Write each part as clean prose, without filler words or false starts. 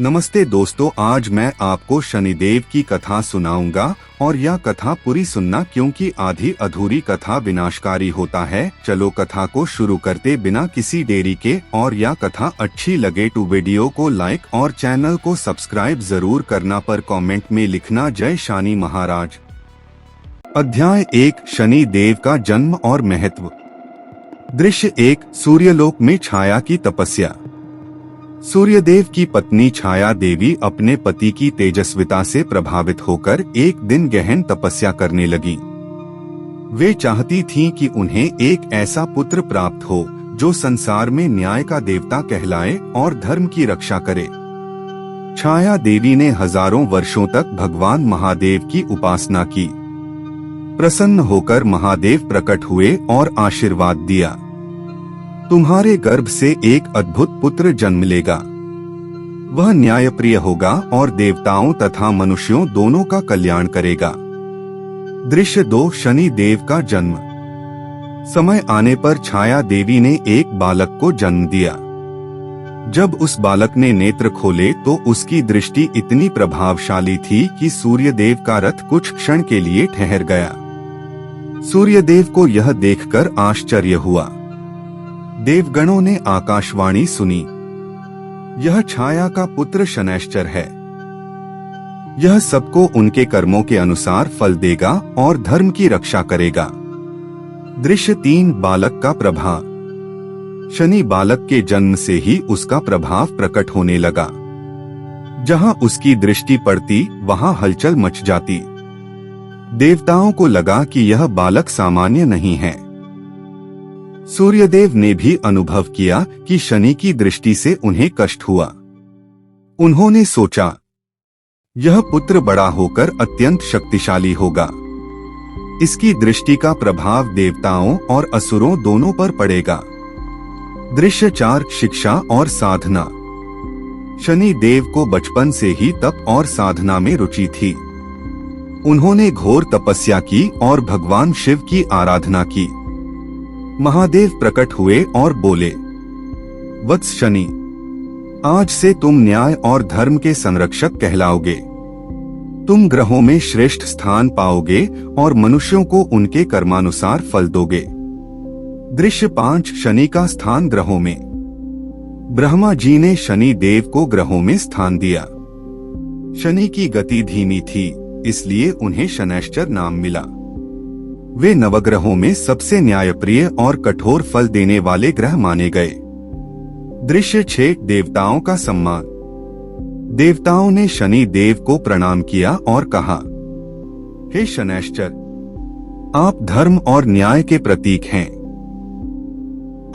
नमस्ते दोस्तों, आज मैं आपको शनिदेव की कथा सुनाऊंगा और यह कथा पूरी सुनना क्योंकि आधी अधूरी कथा विनाशकारी होता है। चलो कथा को शुरू करते बिना किसी देरी के। और यह कथा अच्छी लगे तो वीडियो को लाइक और चैनल को सब्सक्राइब जरूर करना, पर कमेंट में लिखना जय शनि महाराज। अध्याय 1, शनि देव का जन्म और महत्व। दृश्य 1, सूर्यलोक में छाया की तपस्या। सूर्यदेव की पत्नी छाया देवी अपने पति की तेजस्विता से प्रभावित होकर एक दिन गहन तपस्या करने लगी। वे चाहती थीं कि उन्हें एक ऐसा पुत्र प्राप्त हो जो संसार में न्याय का देवता कहलाए और धर्म की रक्षा करे। छाया देवी ने हजारों वर्षों तक भगवान महादेव की उपासना की। प्रसन्न होकर महादेव प्रकट हुए और आशीर्वाद दिया, तुम्हारे गर्भ से एक अद्भुत पुत्र जन्म लेगा। वह न्यायप्रिय होगा और देवताओं तथा मनुष्यों दोनों का कल्याण करेगा। दृश्य 2, शनि देव का जन्म। समय आने पर छाया देवी ने एक बालक को जन्म दिया। जब उस बालक ने नेत्र खोले तो उसकी दृष्टि इतनी प्रभावशाली थी कि सूर्यदेव का रथ कुछ क्षण के लिए ठहर गया। सूर्यदेव को यह देखकर आश्चर्य हुआ। देवगणों ने आकाशवाणी सुनी, यह छाया का पुत्र शनैश्चर है। यह सबको उनके कर्मों के अनुसार फल देगा और धर्म की रक्षा करेगा। दृश्य 3, बालक का प्रभाव। शनि बालक के जन्म से ही उसका प्रभाव प्रकट होने लगा। जहां उसकी दृष्टि पड़ती वहां हलचल मच जाती। देवताओं को लगा कि यह बालक सामान्य नहीं है। सूर्यदेव ने भी अनुभव किया कि शनि की दृष्टि से उन्हें कष्ट हुआ। उन्होंने सोचा, यह पुत्र बड़ा होकर अत्यंत शक्तिशाली होगा। इसकी दृष्टि का प्रभाव देवताओं और असुरों दोनों पर पड़ेगा। दृश्य 4, शिक्षा और साधना। शनि देव को बचपन से ही तप और साधना में रुचि थी। उन्होंने घोर तपस्या की और भगवान शिव की आराधना की। महादेव प्रकट हुए और बोले, वत्स शनि, आज से तुम न्याय और धर्म के संरक्षक कहलाओगे। तुम ग्रहों में श्रेष्ठ स्थान पाओगे और मनुष्यों को उनके कर्मानुसार फल दोगे। दृश्य 5, शनि का स्थान ग्रहों में। ब्रह्मा जी ने शनि देव को ग्रहों में स्थान दिया। शनि की गति धीमी थी, इसलिए उन्हें शनैश्चर नाम मिला। वे नवग्रहों में सबसे न्यायप्रिय और कठोर फल देने वाले ग्रह माने गए। दृश्य 6, देवताओं का सम्मान। देवताओं ने शनि देव को प्रणाम किया और कहा, हे शनैश्चर, आप धर्म और न्याय के प्रतीक हैं।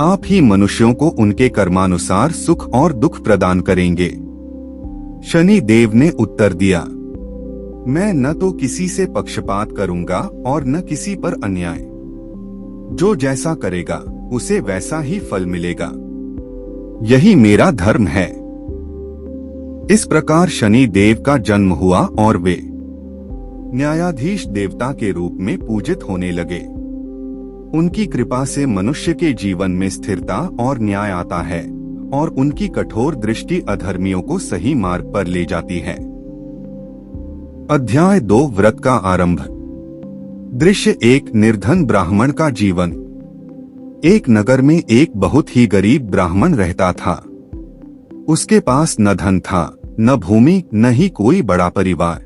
आप ही मनुष्यों को उनके कर्मानुसार सुख और दुख प्रदान करेंगे। शनि देव ने उत्तर दिया, मैं न तो किसी से पक्षपात करूंगा और न किसी पर अन्याय। जो जैसा करेगा उसे वैसा ही फल मिलेगा। यही मेरा धर्म है। इस प्रकार शनि देव का जन्म हुआ और वे न्यायाधीश देवता के रूप में पूजित होने लगे। उनकी कृपा से मनुष्य के जीवन में स्थिरता और न्याय आता है और उनकी कठोर दृष्टि अधर्मियों को सही मार्ग पर ले जाती है। अध्याय 2, व्रत का आरंभ। दृश्य 1, निर्धन ब्राह्मण का जीवन। एक नगर में एक बहुत ही गरीब ब्राह्मण रहता था। उसके पास न धन था, न भूमि, न ही कोई बड़ा परिवार।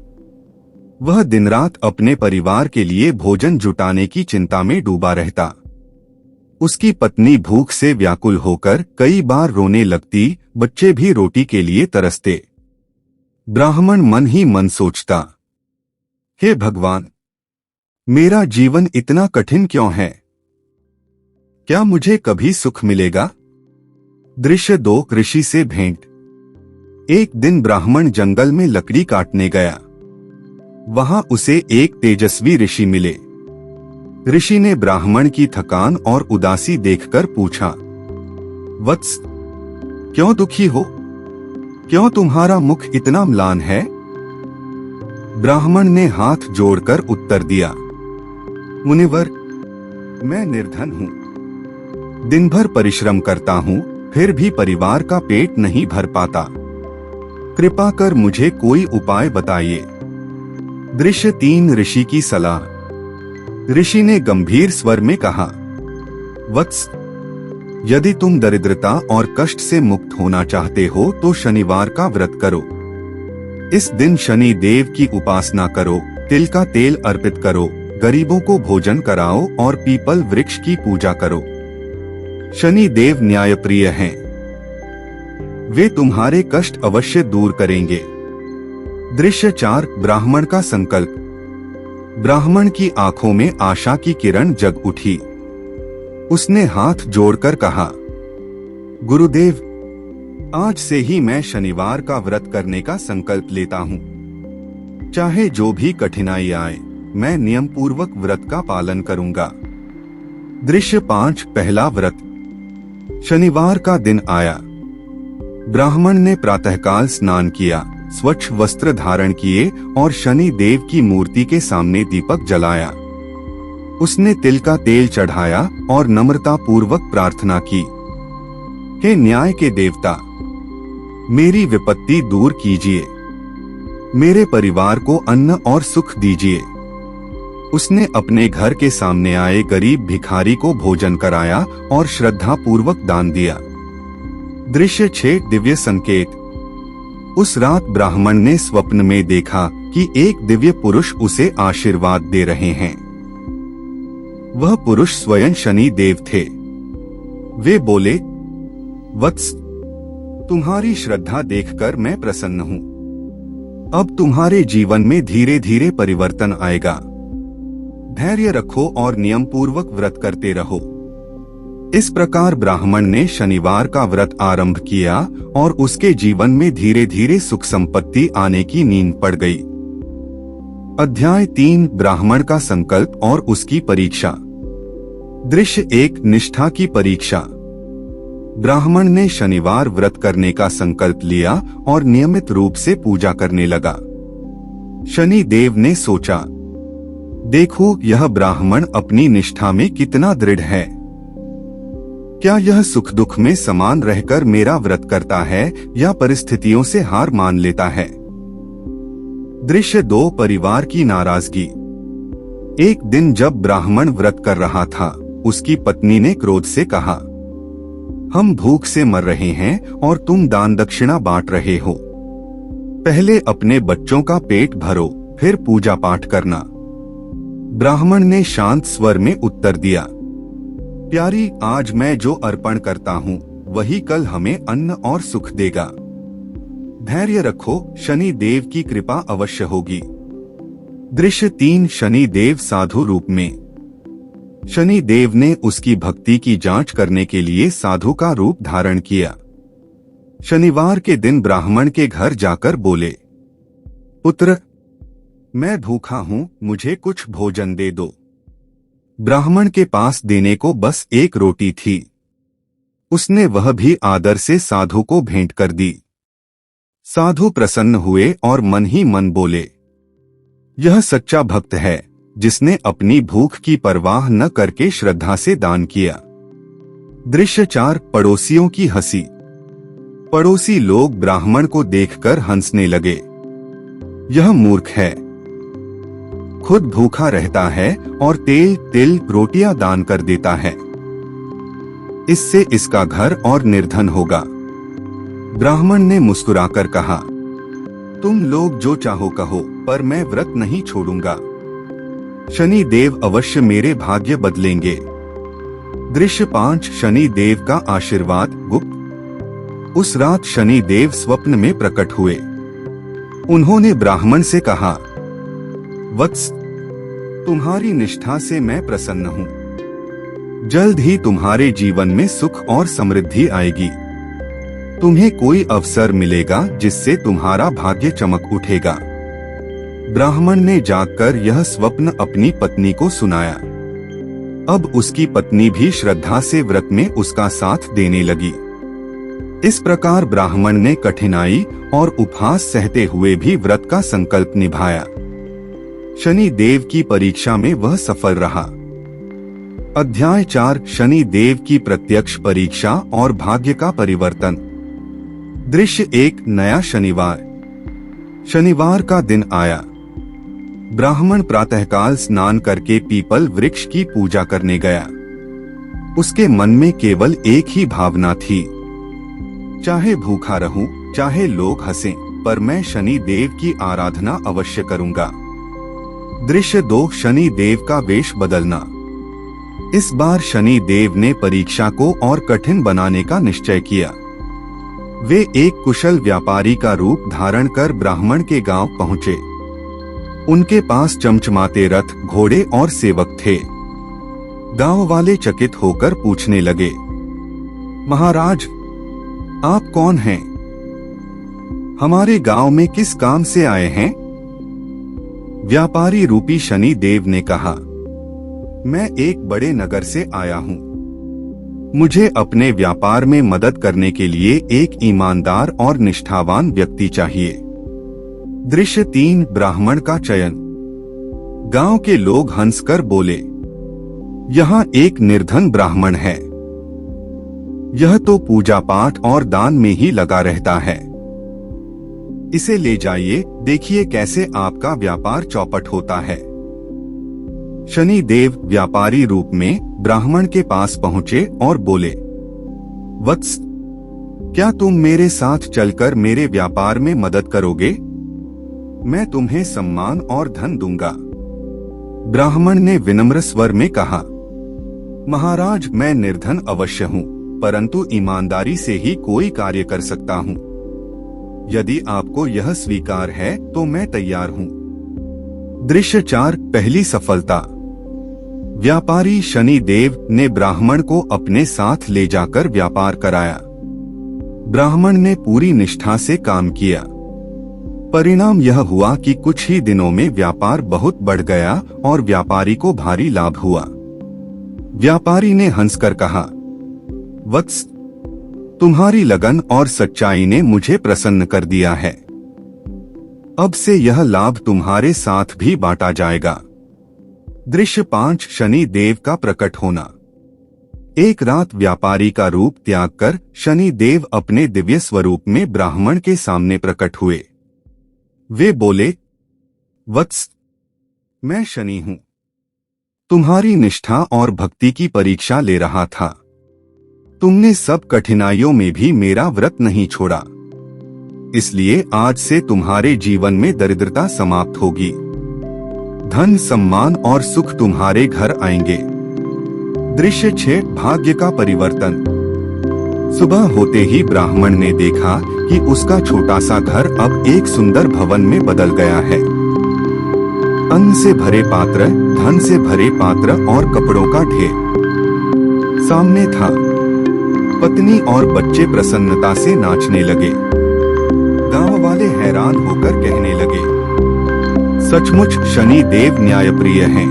वह दिन रात अपने परिवार के लिए भोजन जुटाने की चिंता में डूबा रहता। उसकी पत्नी भूख से व्याकुल होकर कई बार रोने लगती, बच्चे भी रोटी के लिए तरसते। ब्राह्मण मन ही मन सोचता, हे भगवान, मेरा जीवन इतना कठिन क्यों है? क्या मुझे कभी सुख मिलेगा? दृश्य 2, ऋषि से भेंट। एक दिन ब्राह्मण जंगल में लकड़ी काटने गया। वहां उसे एक तेजस्वी ऋषि मिले। ऋषि ने ब्राह्मण की थकान और उदासी देखकर पूछा, वत्स, क्यों दुखी हो? क्यों तुम्हारा मुख इतना म्लान है? ब्राह्मण ने हाथ जोड़कर उत्तर दिया, मुनिवर, मैं निर्धन हूँ। दिन भर परिश्रम करता हूँ, फिर भी परिवार का पेट नहीं भर पाता। कृपा कर मुझे कोई उपाय बताइए। दृश्य 3 ऋषि की सलाह। ऋषि ने गंभीर स्वर में कहा, वत्स, यदि तुम दरिद्रता और कष्ट से मुक्त होना चाहते हो तो शनिवार का व्रत करो। इस दिन शनि देव की उपासना करो, तिल का तेल अर्पित करो, गरीबों को भोजन कराओ और पीपल वृक्ष की पूजा करो। शनि देव न्यायप्रिय हैं। वे तुम्हारे कष्ट अवश्य दूर करेंगे। दृश्य 4 ब्राह्मण का संकल्प। ब्राह्मण की आंखों में आशा की किरण जग उठी। उसने हाथ जोड़कर कहा, गुरुदेव, आज से ही मैं शनिवार का व्रत करने का संकल्प लेता हूँ। चाहे जो भी कठिनाई आए, मैं नियम पूर्वक व्रत का पालन करूंगा। दृश्य 5 पहला व्रत। शनिवार का दिन आया। ब्राह्मण ने प्रातःकाल स्नान किया, स्वच्छ वस्त्र धारण किए और शनि देव की मूर्ति के सामने दीपक जलाया। उसने तिल का तेल चढ़ाया और नम्रता पूर्वक प्रार्थना की, हे न्याय के देवता, मेरी विपत्ति दूर कीजिए, मेरे परिवार को अन्न और सुख दीजिए। उसने अपने घर के सामने आए गरीब भिखारी को भोजन कराया और श्रद्धा पूर्वक दान दिया। दृश्य 6 दिव्य संकेत। उस रात ब्राह्मण ने स्वप्न में देखा कि एक दिव्य पुरुष उसे आशीर्वाद दे रहे हैं। वह पुरुष स्वयं शनि देव थे। वे बोले, वत्स, तुम्हारी श्रद्धा देखकर मैं प्रसन्न हूँ। अब तुम्हारे जीवन में धीरे धीरे परिवर्तन आएगा। धैर्य रखो और नियम पूर्वक व्रत करते रहो। इस प्रकार ब्राह्मण ने शनिवार का व्रत आरंभ किया और उसके जीवन में धीरे धीरे सुख संपत्ति आने की नींद पड़ गई। अध्याय 3 ब्राह्मण का संकल्प और उसकी परीक्षा। दृश्य 1 निष्ठा की परीक्षा। ब्राह्मण ने शनिवार व्रत करने का संकल्प लिया और नियमित रूप से पूजा करने लगा। शनि देव ने सोचा, देखो यह ब्राह्मण अपनी निष्ठा में कितना दृढ़ है। क्या यह सुख दुख में समान रहकर मेरा व्रत करता है या परिस्थितियों से हार मान लेता है। दृश्य 2 परिवार की नाराजगी। एक दिन जब ब्राह्मण व्रत कर रहा था, उसकी पत्नी ने क्रोध से कहा, हम भूख से मर रहे हैं और तुम दान दक्षिणा बांट रहे हो। पहले अपने बच्चों का पेट भरो, फिर पूजा पाठ करना। ब्राह्मण ने शांत स्वर में उत्तर दिया, प्यारी, आज मैं जो अर्पण करता हूँ वही कल हमें अन्न और सुख देगा। धैर्य रखो, शनि देव की कृपा अवश्य होगी। दृश्य 3 शनि देव साधु रूप में। शनि देव ने उसकी भक्ति की जांच करने के लिए साधु का रूप धारण किया। शनिवार के दिन ब्राह्मण के घर जाकर बोले, पुत्र, मैं भूखा हूँ, मुझे कुछ भोजन दे दो। ब्राह्मण के पास देने को बस एक रोटी थी। उसने वह भी आदर से साधु को भेंट कर दी। साधु प्रसन्न हुए और मन ही मन बोले, यह सच्चा भक्त है जिसने अपनी भूख की परवाह न करके श्रद्धा से दान किया। दृश्य 4 पड़ोसियों की हंसी। पड़ोसी लोग ब्राह्मण को देखकर हंसने लगे। यह मूर्ख है, खुद भूखा रहता है और तेल तिल रोटियां दान कर देता है। इससे इसका घर और निर्धन होगा। ब्राह्मण ने मुस्कुराकर कहा, तुम लोग जो चाहो कहो, पर मैं व्रत नहीं छोड़ूंगा। शनि देव अवश्य मेरे भाग्य बदलेंगे। दृश्य 5 शनि देव का आशीर्वाद गुप्त। उस रात शनि देव स्वप्न में प्रकट हुए। उन्होंने ब्राह्मण से कहा, वत्स, तुम्हारी निष्ठा से मैं प्रसन्न हूँ। जल्द ही तुम्हारे जीवन में सुख और समृद्धि आएगी। तुम्हें कोई अवसर मिलेगा जिससे तुम्हारा भाग्य चमक उठेगा। ब्राह्मण ने जागकर यह स्वप्न अपनी पत्नी को सुनाया। अब उसकी पत्नी भी श्रद्धा से व्रत में उसका साथ देने लगी। इस प्रकार ब्राह्मण ने कठिनाई और उपहास सहते हुए भी व्रत का संकल्प निभाया। शनि देव की परीक्षा में वह सफल रहा। अध्याय 4 शनि देव की प्रत्यक्ष परीक्षा और भाग्य का परिवर्तन। दृश्य एक। नया शनिवार। शनिवार का दिन आया। ब्राह्मण प्रातःकाल स्नान करके पीपल वृक्ष की पूजा करने गया। उसके मन में केवल एक ही भावना थी, चाहे भूखा रहूं, चाहे लोग हंसें, पर मैं शनि देव की आराधना अवश्य करूंगा। दृश्य 2। शनि देव का वेश बदलना। इस बार शनि देव ने परीक्षा को और कठिन बनाने का निश्चय किया। वे एक कुशल व्यापारी का रूप धारण कर ब्राह्मण के गांव पहुंचे। उनके पास चमचमाते रथ, घोड़े और सेवक थे। गांव वाले चकित होकर पूछने लगे, महाराज, आप कौन हैं? हमारे गांव में किस काम से आए हैं? व्यापारी रूपी शनि देव ने कहा, मैं एक बड़े नगर से आया हूं। मुझे अपने व्यापार में मदद करने के लिए एक ईमानदार और निष्ठावान व्यक्ति चाहिए। दृश्य 3। ब्राह्मण का चयन। गांव के लोग हंसकर बोले, यहाँ एक निर्धन ब्राह्मण है। यह तो पूजा पाठ और दान में ही लगा रहता है। इसे ले जाइए, देखिए कैसे आपका व्यापार चौपट होता है। शनि देव व्यापारी रूप में ब्राह्मण के पास पहुंचे और बोले, वत्स, क्या तुम मेरे साथ चलकर मेरे व्यापार में मदद करोगे? मैं तुम्हें सम्मान और धन दूंगा। ब्राह्मण ने विनम्र स्वर में कहा, महाराज, मैं निर्धन अवश्य हूँ, परंतु ईमानदारी से ही कोई कार्य कर सकता हूँ। यदि आपको यह स्वीकार है तो मैं तैयार हूँ। दृश्य 4। पहली सफलता। व्यापारी शनि देव ने ब्राह्मण को अपने साथ ले जाकर व्यापार कराया। ब्राह्मण ने पूरी निष्ठा से काम किया। परिणाम यह हुआ कि कुछ ही दिनों में व्यापार बहुत बढ़ गया और व्यापारी को भारी लाभ हुआ। व्यापारी ने हंसकर कहा, वत्स, तुम्हारी लगन और सच्चाई ने मुझे प्रसन्न कर दिया है। अब से यह लाभ तुम्हारे साथ भी बांटा जाएगा। दृश्य 5। शनि देव का प्रकट होना। एक रात व्यापारी का रूप त्याग कर शनि देव अपने दिव्य स्वरूप में ब्राह्मण के सामने प्रकट हुए। वे बोले, वत्स, मैं शनि हूं। तुम्हारी निष्ठा और भक्ति की परीक्षा ले रहा था। तुमने सब कठिनाइयों में भी मेरा व्रत नहीं छोड़ा, इसलिए आज से तुम्हारे जीवन में दरिद्रता समाप्त होगी। धन, सम्मान और सुख तुम्हारे घर आएंगे। दृश्य 6। भाग्य का परिवर्तन। सुबह होते ही ब्राह्मण ने देखा कि उसका छोटा सा घर अब एक सुंदर भवन में बदल गया है। अन्न से भरे पात्र, धन से भरे पात्र और कपड़ों का ढेर सामने था। पत्नी और बच्चे प्रसन्नता से नाचने लगे। गांव वाले हैरान होकर कहने लगे, सचमुच शनि देव न्यायप्रिय हैं।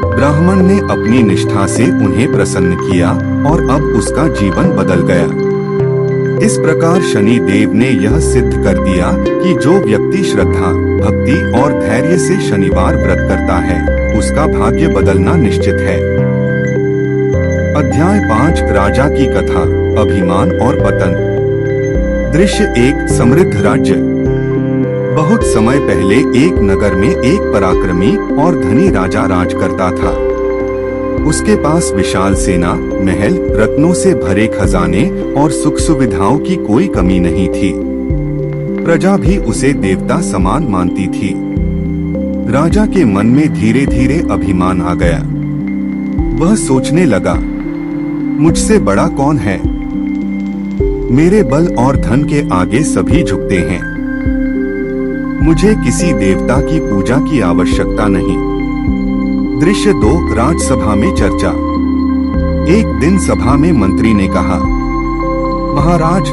ब्राह्मण ने अपनी निष्ठा से उन्हें प्रसन्न किया और अब उसका जीवन बदल गया। इस प्रकार शनि देव ने यह सिद्ध कर दिया कि जो व्यक्ति श्रद्धा, भक्ति और धैर्य से शनिवार व्रत करता है, उसका भाग्य बदलना निश्चित है। अध्याय 5। राजा की कथा, अभिमान और पतन। दृश्य 1। समृद्ध राज्य। बहुत समय पहले एक नगर में एक पराक्रमी और धनी राजा राज करता था। उसके पास विशाल सेना, महल, रत्नों से भरे खजाने और सुख सुविधाओं की कोई कमी नहीं थी। प्रजा भी उसे देवता समान मानती थी। राजा के मन में धीरे धीरे अभिमान आ गया। वह सोचने लगा, मुझसे बड़ा कौन है? मेरे बल और धन के आगे सभी झुकते हैं। मुझे किसी देवता की पूजा की आवश्यकता नहीं। दृश्य 2। राजसभा में चर्चा। एक दिन सभा में मंत्री ने कहा, महाराज,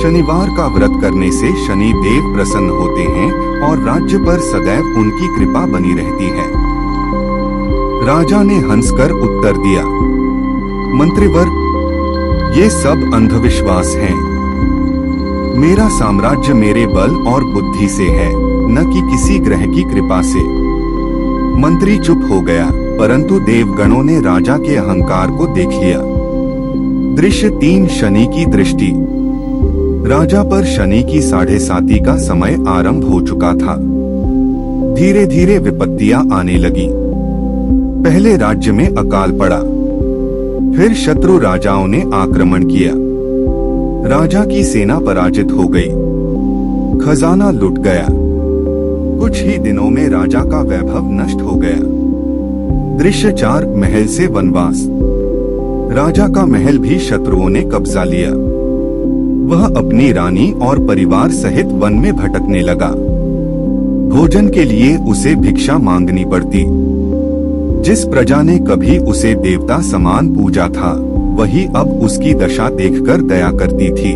शनिवार का व्रत करने से शनि देव प्रसन्न होते हैं और राज्य पर सदैव उनकी कृपा बनी रहती है। राजा ने हंसकर उत्तर दिया, मंत्रीवर, ये सब अंधविश्वास हैं। मेरा साम्राज्य मेरे बल और बुद्धि से है, न कि किसी ग्रह की कृपा से। मंत्री चुप हो गया, परंतु देवगणों ने राजा के अहंकार को देख लिया। दृश्य 3। शनि की दृष्टि। राजा पर शनि की 7:30 का समय आरंभ हो चुका था। धीरे धीरे विपत्तियां आने लगी। पहले राज्य में अकाल पड़ा, फिर शत्रु राजाओं ने आक्रमण किया। राजा की सेना पराजित हो गई, खजाना लुट गया। कुछ ही दिनों में राजा का वैभव नष्ट हो गया। दृश्य 4, महल से वनवास। राजा का महल भी शत्रुओं ने कब्जा लिया। वह अपनी रानी और परिवार सहित वन में भटकने लगा। भोजन के लिए उसे भिक्षा मांगनी पड़ती। जिस प्रजा ने कभी उसे देवता समान पूजा था, वही अब उसकी दशा देखकर दया करती थी।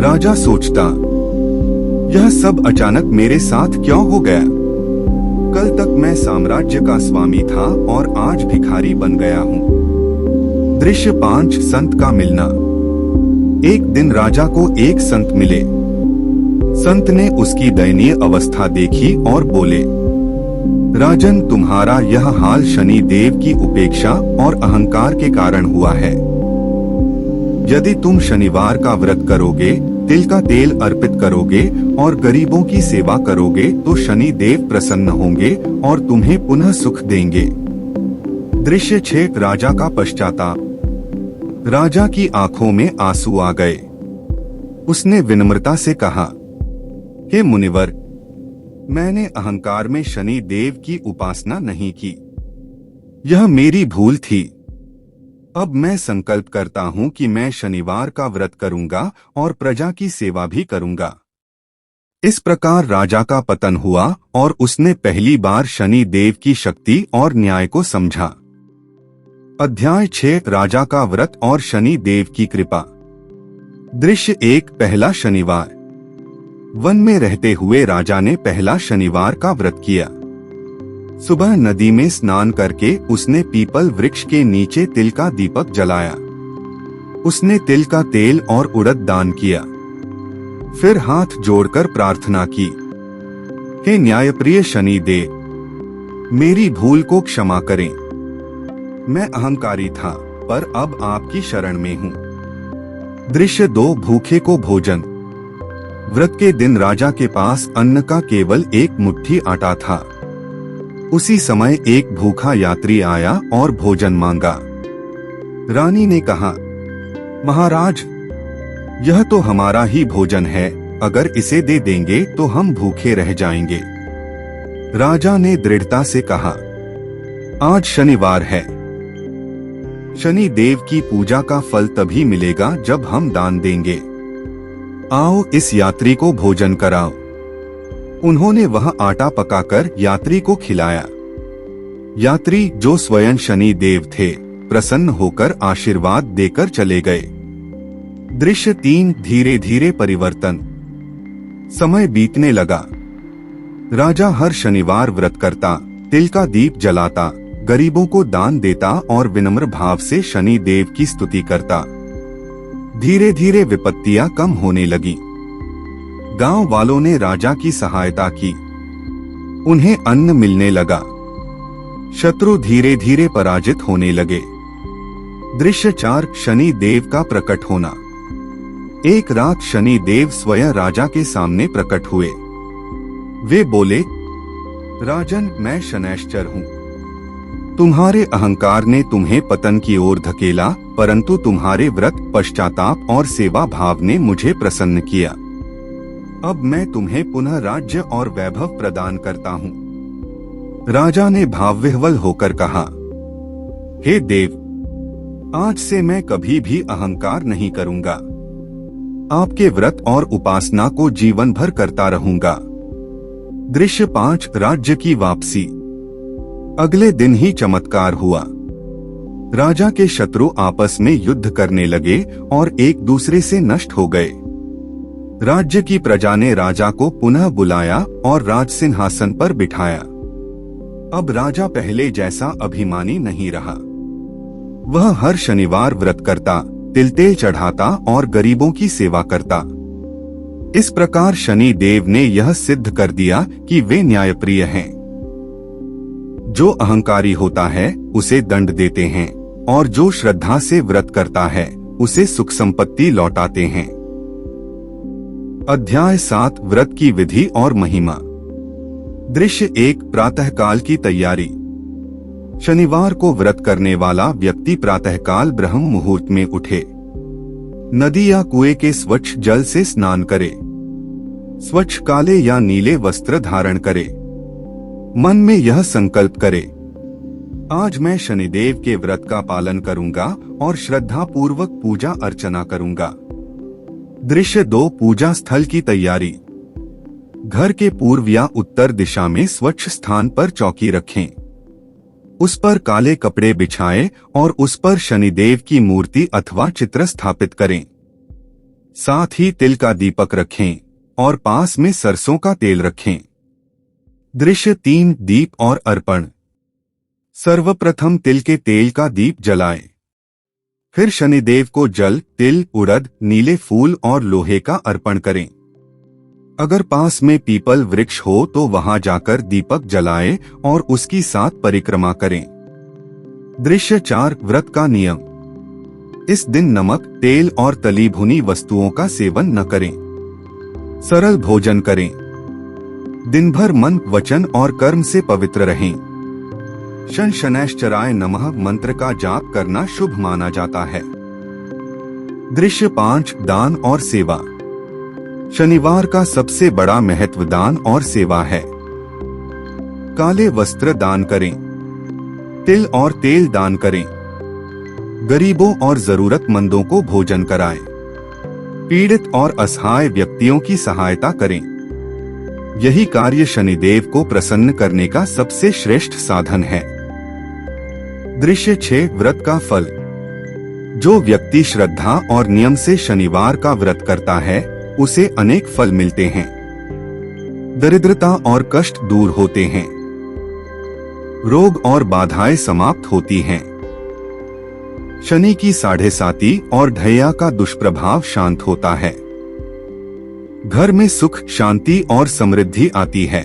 राजा सोचता, यह सब अचानक मेरे साथ क्यों हो गया? कल तक मैं साम्राज्य का स्वामी था और आज भिखारी बन गया हूँ। दृश्य 5, संत का मिलना। एक दिन राजा को एक संत मिले। संत ने उसकी दयनीय अवस्था देखी और बोले, राजन, तुम्हारा यह हाल शनि देव की उपेक्षा और अहंकार के कारण हुआ है। यदि तुम शनिवार का व्रत करोगे, तिल का तेल अर्पित करोगे और गरीबों की सेवा करोगे तो शनि देव प्रसन्न होंगे और तुम्हें पुनः सुख देंगे। दृश्य 6, राजा का पश्चाताप। राजा की आंखों में आंसू आ गए। उसने विनम्रता से कहा, हे मुनिवर, मैंने अहंकार में शनि देव की उपासना नहीं की। यह मेरी भूल थी। अब मैं संकल्प करता हूँ कि मैं शनिवार का व्रत करूंगा और प्रजा की सेवा भी करूंगा। इस प्रकार राजा का पतन हुआ और उसने पहली बार शनि देव की शक्ति और न्याय को समझा। अध्याय 6, राजा का व्रत और शनि देव की कृपा। दृश्य 1, पहला शनिवार। वन में रहते हुए राजा ने पहला शनिवार का व्रत किया। सुबह नदी में स्नान करके उसने पीपल वृक्ष के नीचे तिल का दीपक जलाया। उसने तिल का तेल और उड़द दान किया। फिर हाथ जोड़कर प्रार्थना की, हे न्यायप्रिय शनि देव, मेरी भूल को क्षमा करें। मैं अहंकारी था, पर अब आपकी शरण में हूँ। दृश्य 2, भूखे को भोजन। व्रत के दिन राजा के पास अन्न का केवल एक मुट्ठी आटा था। उसी समय एक भूखा यात्री आया और भोजन मांगा। रानी ने कहा, महाराज, यह तो हमारा ही भोजन है, अगर इसे दे देंगे तो हम भूखे रह जाएंगे। राजा ने दृढ़ता से कहा, आज शनिवार है। शनि देव की पूजा का फल तभी मिलेगा जब हम दान देंगे। आओ इस यात्री को भोजन कराओ। उन्होंने वह आटा पकाकर यात्री को खिलाया। यात्री, जो स्वयं शनि देव थे, प्रसन्न होकर आशीर्वाद देकर चले गए। दृश्य 3, धीरे धीरे परिवर्तन। समय बीतने लगा। राजा हर शनिवार व्रत करता, तिल का दीप जलाता, गरीबों को दान देता और विनम्र भाव से शनि देव की स्तुति करता। धीरे धीरे विपत्तियां कम होने लगी। गांव वालों ने राजा की सहायता की। उन्हें अन्न मिलने लगा। शत्रु धीरे धीरे पराजित होने लगे। दृश्य 4, शनि देव का प्रकट होना। एक रात शनि देव स्वयं राजा के सामने प्रकट हुए। वे बोले, राजन, मैं शनैश्चर हूँ। तुम्हारे अहंकार ने तुम्हें पतन की ओर धकेला, परंतु तुम्हारे व्रत, पश्चाताप और सेवा भाव ने मुझे प्रसन्न किया। अब मैं तुम्हें पुनः राज्य और वैभव प्रदान करता हूँ। राजा ने भावविह्वल होकर कहा, हे देव, आज से मैं कभी भी अहंकार नहीं करूंगा। आपके व्रत और उपासना को जीवन भर करता रहूंगा। दृश्य 5, राज्य की वापसी। अगले दिन ही चमत्कार हुआ। राजा के शत्रु आपस में युद्ध करने लगे और एक दूसरे से नष्ट हो गए। राज्य की प्रजा ने राजा को पुनः बुलाया और राज सिंहासन पर बिठाया। अब राजा पहले जैसा अभिमानी नहीं रहा। वह हर शनिवार व्रत करता, तिल तेल चढ़ाता और गरीबों की सेवा करता। इस प्रकार शनि देव ने यह सिद्ध कर दिया कि वे न्यायप्रिय हैं। जो अहंकारी होता है उसे दंड देते हैं और जो श्रद्धा से व्रत करता है उसे सुख संपत्ति लौटाते हैं। अध्याय 7 व्रत की विधि और महिमा। दृश्य 1 प्रातःकाल की तैयारी। शनिवार को व्रत करने वाला व्यक्ति प्रातःकाल ब्रह्म मुहूर्त में उठे, नदी या कुएं के स्वच्छ जल से स्नान करे, स्वच्छ काले या नीले वस्त्र धारण करे, मन में यह संकल्प करे, आज मैं शनिदेव के व्रत का पालन करूंगा और श्रद्धा पूर्वक पूजा अर्चना करूंगा। दृश्य 2 पूजा स्थल की तैयारी। घर के पूर्व या उत्तर दिशा में स्वच्छ स्थान पर चौकी रखें, उस पर काले कपड़े बिछाएं और उस पर शनिदेव की मूर्ति अथवा चित्र स्थापित करें। साथ ही तिल का दीपक रखें और पास में सरसों का तेल रखें। दृश्य 3 दीप और अर्पण। सर्वप्रथम तिल के तेल का दीप जलाएं, फिर शनिदेव को जल, तिल, उड़द, नीले फूल और लोहे का अर्पण करें। अगर पास में पीपल वृक्ष हो तो वहां जाकर दीपक जलाएं और उसकी 7 परिक्रमा करें। दृश्य 4 व्रत का नियम। इस दिन नमक, तेल और तली भुनी वस्तुओं का सेवन न करें। सरल भोजन करें। दिन भर मन, वचन और कर्म से पवित्र रहें। शन शनैश्चराय नमः मंत्र का जाप करना शुभ माना जाता है। दृश्य 5 दान और सेवा। शनिवार का सबसे बड़ा महत्व दान और सेवा है। काले वस्त्र दान करें, तिल और तेल दान करें, गरीबों और जरूरतमंदों को भोजन कराएं, पीड़ित और असहाय व्यक्तियों की सहायता करें। यही कार्य शनिदेव को प्रसन्न करने का सबसे श्रेष्ठ साधन है। दृश्य 6 व्रत का फल। जो व्यक्ति श्रद्धा और नियम से शनिवार का व्रत करता है उसे अनेक फल मिलते हैं। दरिद्रता और कष्ट दूर होते हैं, रोग और बाधाएं समाप्त होती हैं, शनि की 7.5 और ढैया का दुष्प्रभाव शांत होता है, घर में सुख, शांति और समृद्धि आती है,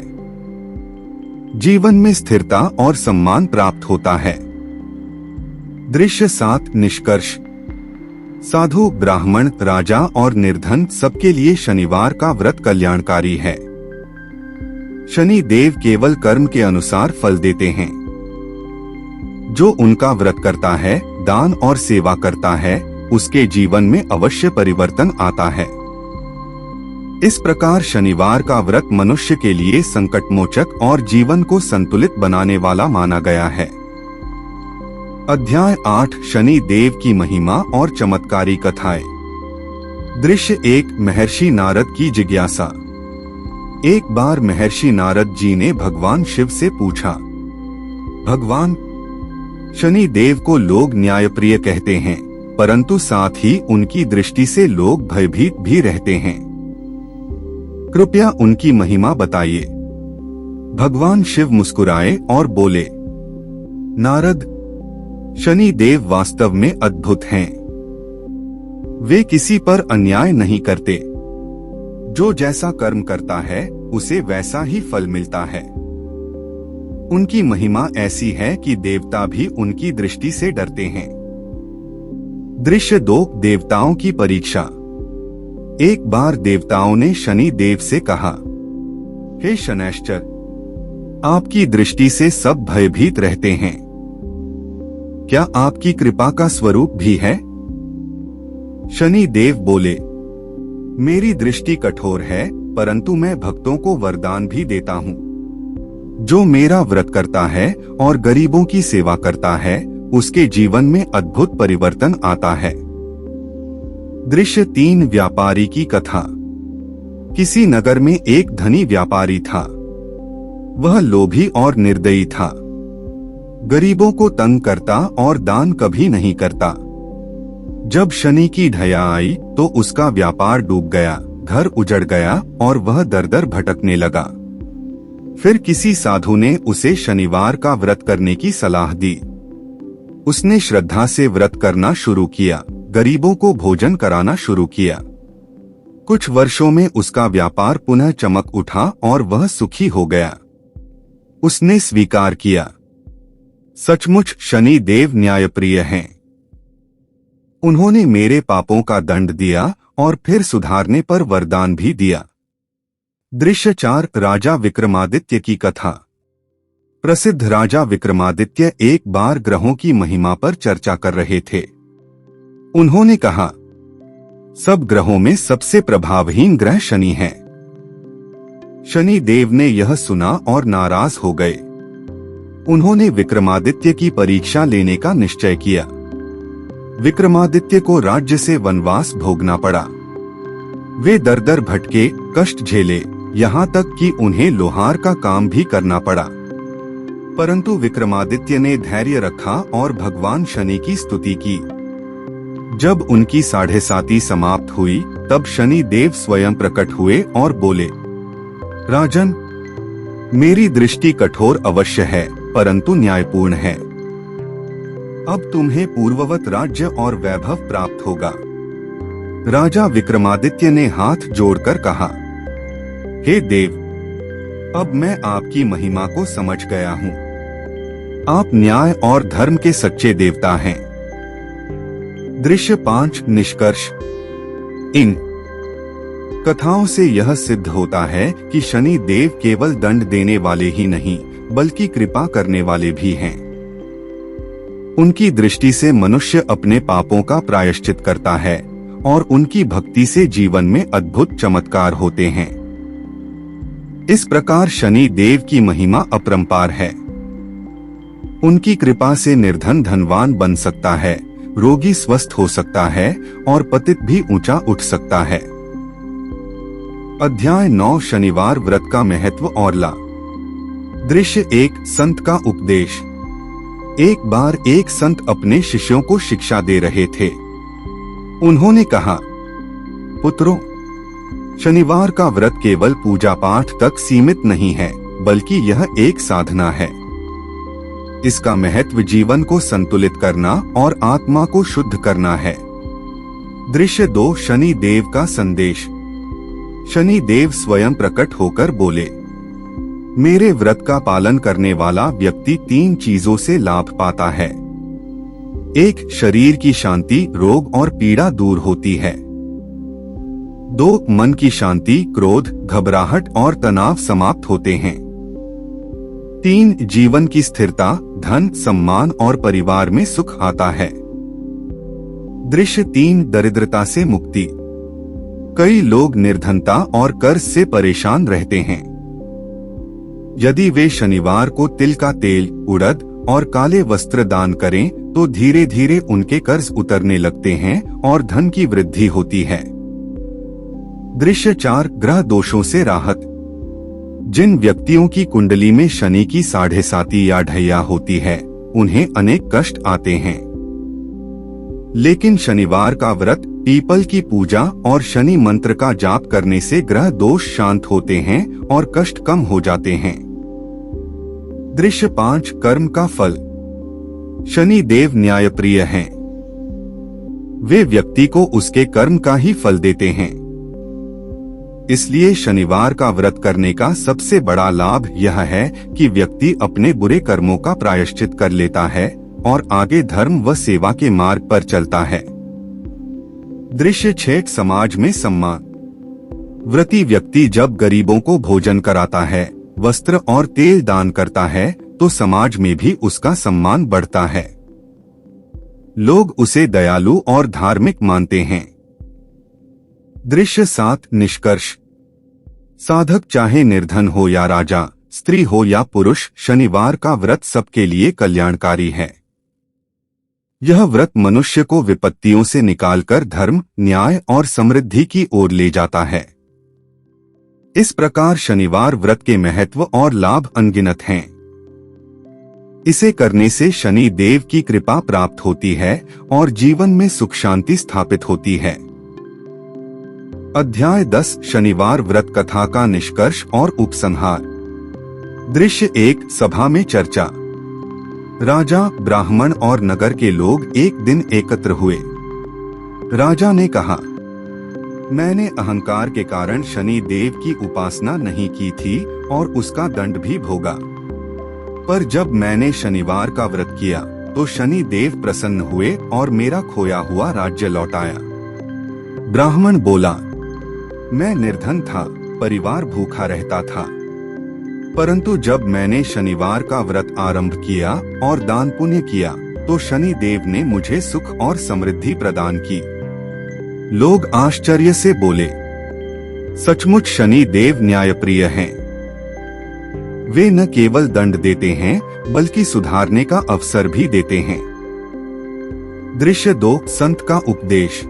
जीवन में स्थिरता और सम्मान प्राप्त होता है। दृश्य 7 निष्कर्ष। साधु, ब्राह्मण, राजा और निर्धन सबके लिए शनिवार का व्रत कल्याणकारी है। शनि देव केवल कर्म के अनुसार फल देते हैं। जो उनका व्रत करता है, दान और सेवा करता है, उसके जीवन में अवश्य परिवर्तन आता है। इस प्रकार शनिवार का व्रत मनुष्य के लिए संकटमोचक और जीवन को संतुलित बनाने वाला माना गया है। अध्याय 8 शनि देव की महिमा और चमत्कारी कथाएं। दृश्य 1 महर्षि नारद की जिज्ञासा। एक बार महर्षि नारद जी ने भगवान शिव से पूछा, भगवान, शनि देव को लोग न्यायप्रिय कहते हैं, परंतु साथ ही उनकी दृष्टि से लोग भयभीत भी रहते हैं। कृपया उनकी महिमा बताइए। भगवान शिव मुस्कुराए और बोले, नारद, शनि देव वास्तव में अद्भुत हैं। वे किसी पर अन्याय नहीं करते। जो जैसा कर्म करता है उसे वैसा ही फल मिलता है। उनकी महिमा ऐसी है कि देवता भी उनकी दृष्टि से डरते हैं। दृश्य 2 देवताओं की परीक्षा। एक बार देवताओं ने शनि देव से कहा, हे शनैश्चर, आपकी दृष्टि से सब भयभीत रहते हैं, क्या आपकी कृपा का स्वरूप भी है? शनि देव बोले, मेरी दृष्टि कठोर है, परंतु मैं भक्तों को वरदान भी देता हूँ। जो मेरा व्रत करता है और गरीबों की सेवा करता है, उसके जीवन में अद्भुत परिवर्तन आता है। दृश्य 3 व्यापारी की कथा। किसी नगर में एक धनी व्यापारी था। वह लोभी और निर्दयी था। गरीबों को तंग करता और दान कभी नहीं करता। जब शनि की ढैया आई तो उसका व्यापार डूब गया, घर उजड़ गया और वह दर-दर भटकने लगा। फिर किसी साधु ने उसे शनिवार का व्रत करने की सलाह दी। उसने श्रद्धा से व्रत करना शुरू किया, गरीबों को भोजन कराना शुरू किया। कुछ वर्षों में उसका व्यापार पुनः चमक उठा और वह सुखी हो गया। उसने स्वीकार किया, सचमुच शनि देव न्यायप्रिय हैं। उन्होंने मेरे पापों का दंड दिया और फिर सुधारने पर वरदान भी दिया। दृश्य 4 राजा विक्रमादित्य की कथा। प्रसिद्ध राजा विक्रमादित्य एक बार ग्रहों की महिमा पर चर्चा कर रहे थे। उन्होंने कहा, सब ग्रहों में सबसे प्रभावहीन ग्रह शनि है। शनि देव ने यह सुना और नाराज हो गए। उन्होंने विक्रमादित्य की परीक्षा लेने का निश्चय किया। विक्रमादित्य को राज्य से वनवास भोगना पड़ा। वे दर दर भटके, कष्ट झेले, यहाँ तक कि उन्हें लोहार का काम भी करना पड़ा। परंतु विक्रमादित्य ने धैर्य रखा और भगवान शनि की स्तुति की। जब उनकी 7.5 समाप्त हुई, तब शनि देव स्वयं प्रकट हुए और बोले, राजन, मेरी दृष्टि कठोर अवश्य है, परंतु न्यायपूर्ण है। अब तुम्हें पूर्ववत राज्य और वैभव प्राप्त होगा। राजा विक्रमादित्य ने हाथ जोड़कर कहा, हे देव, अब मैं आपकी महिमा को समझ गया हूँ। आप न्याय और धर्म के सच्चे देवता हैं। दृश्य 5 निष्कर्ष। इन कथाओं से यह सिद्ध होता है कि शनि देव केवल दंड देने वाले ही नहीं, बल्कि कृपा करने वाले भी हैं। उनकी दृष्टि से मनुष्य अपने पापों का प्रायश्चित करता है और उनकी भक्ति से जीवन में अद्भुत चमत्कार होते हैं। इस प्रकार शनि देव की महिमा अपरंपार है। उनकी कृपा से निर्धन धनवान बन सकता है, रोगी स्वस्थ हो सकता है और पतित भी ऊंचा उठ सकता है। अध्याय 9 शनिवार व्रत का महत्व और लाभ। दृश्य 1 संत का उपदेश। एक बार एक संत अपने शिष्यों को शिक्षा दे रहे थे। उन्होंने कहा, पुत्रों, शनिवार का व्रत केवल पूजा पाठ तक सीमित नहीं है, बल्कि यह एक साधना है। इसका महत्व जीवन को संतुलित करना और आत्मा को शुद्ध करना है। दृश्य 2 शनि देव का संदेश। शनि देव स्वयं प्रकट होकर बोले, मेरे व्रत का पालन करने वाला व्यक्ति 3 चीजों से लाभ पाता है। 1 शरीर की शांति, रोग और पीड़ा दूर होती है। 2 मन की शांति, क्रोध, घबराहट और तनाव समाप्त होते हैं। 3 जीवन की स्थिरता, धन, सम्मान और परिवार में सुख आता है। दृश्य 3 दरिद्रता से मुक्ति। कई लोग निर्धनता और कर्ज से परेशान रहते हैं। यदि वे शनिवार को तिल का तेल, उड़द और काले वस्त्र दान करें, तो धीरे धीरे उनके कर्ज उतरने लगते हैं और धन की वृद्धि होती है। दृश्य 4 ग्रह दोषों से राहत। जिन व्यक्तियों की कुंडली में शनि की 7.5 या ढैया होती है, उन्हें अनेक कष्ट आते हैं। लेकिन शनिवार का व्रत, पीपल की पूजा और शनि मंत्र का जाप करने से ग्रह दोष शांत होते हैं और कष्ट कम हो जाते हैं। दृश्य 5 कर्म का फल। शनि देव न्यायप्रिय हैं। वे व्यक्ति को उसके कर्म का ही फल देते हैं। इसलिए शनिवार का व्रत करने का सबसे बड़ा लाभ यह है कि व्यक्ति अपने बुरे कर्मों का प्रायश्चित कर लेता है और आगे धर्म व सेवा के मार्ग पर चलता है। दृश्य 6 समाज में सम्मान। व्रती व्यक्ति जब गरीबों को भोजन कराता है, वस्त्र और तेल दान करता है, तो समाज में भी उसका सम्मान बढ़ता है। लोग उसे दयालु और धार्मिक मानते हैं। दृश्य 7 निष्कर्ष। साधक चाहे निर्धन हो या राजा, स्त्री हो या पुरुष, शनिवार का व्रत सबके लिए कल्याणकारी है। यह व्रत मनुष्य को विपत्तियों से निकालकर धर्म, न्याय और समृद्धि की ओर ले जाता है। इस प्रकार शनिवार व्रत के महत्व और लाभ अनगिनत हैं। इसे करने से शनि देव की कृपा प्राप्त होती है और जीवन में सुख शांति स्थापित होती है। अध्याय 10 शनिवार व्रत कथा का निष्कर्ष और उपसंहार। दृश्य 1 सभा में चर्चा। राजा, ब्राह्मण और नगर के लोग एक दिन एकत्र हुए। राजा ने कहा, मैंने अहंकार के कारण शनि देव की उपासना नहीं की थी और उसका दंड भी भोगा। पर जब मैंने शनिवार का व्रत किया, तो शनि देव प्रसन्न हुए और मेरा खोया हुआ राज्य लौटाया। ब्राह्मण बोला, मैं निर्धन था, परिवार भूखा रहता था, परंतु जब मैंने शनिवार का व्रत आरंभ किया और दान पुण्य किया तो शनि देव ने मुझे सुख और समृद्धि प्रदान की। लोग आश्चर्य से बोले, सचमुच शनि देव न्यायप्रिय हैं। वे न केवल दंड देते हैं बल्कि सुधारने का अवसर भी देते हैं। दृश्य 2, संत का उपदेश।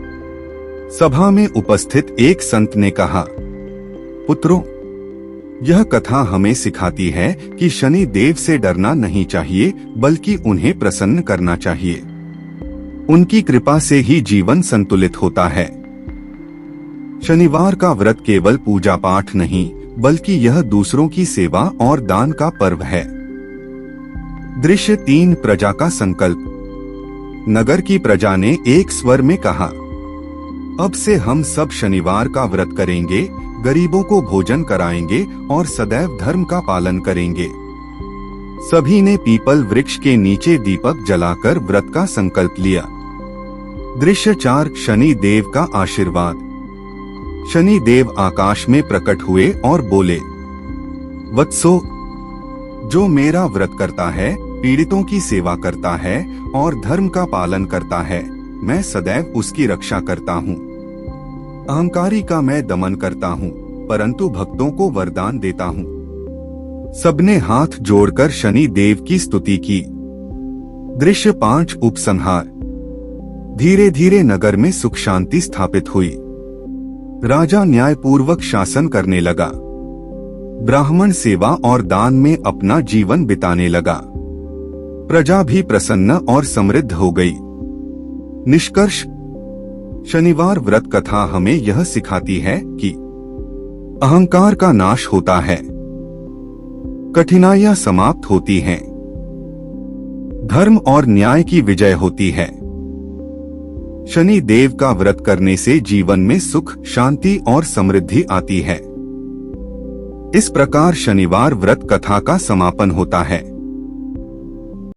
सभा में उपस्थित एक संत ने कहा, पुत्रों, यह कथा हमें सिखाती है कि शनि देव से डरना नहीं चाहिए बल्कि उन्हें प्रसन्न करना चाहिए। उनकी कृपा से ही जीवन संतुलित होता है। शनिवार का व्रत केवल पूजा पाठ नहीं बल्कि यह दूसरों की सेवा और दान का पर्व है। दृश्य 3, प्रजा का संकल्प। नगर की प्रजा ने एक स्वर में कहा, अब से हम सब शनिवार का व्रत करेंगे, गरीबों को भोजन कराएंगे और सदैव धर्म का पालन करेंगे। सभी ने पीपल वृक्ष के नीचे दीपक जलाकर व्रत का संकल्प लिया। दृश्य 4, शनि देव का आशीर्वाद। शनि देव आकाश में प्रकट हुए और बोले, वत्सो, जो मेरा व्रत करता है, पीड़ितों की सेवा करता है और धर्म का पालन करता है, मैं सदैव उसकी रक्षा करता हूँ। अहंकारी का मैं दमन करता हूँ, परंतु भक्तों को वरदान देता हूँ। सबने हाथ जोड़कर शनि देव की स्तुति की। दृश्य 5, उपसंहार। धीरे धीरे नगर में सुख शांति स्थापित हुई। राजा न्यायपूर्वक शासन करने लगा। ब्राह्मण सेवा और दान में अपना जीवन बिताने लगा। प्रजा भी प्रसन्न और समृद्ध हो गई। निष्कर्ष, शनिवार व्रत कथा हमें यह सिखाती है कि अहंकार का नाश होता है, कठिनाइयां समाप्त होती हैं, धर्म और न्याय की विजय होती है। शनि देव का व्रत करने से जीवन में सुख, शांति और समृद्धि आती है। इस प्रकार शनिवार व्रत कथा का समापन होता है।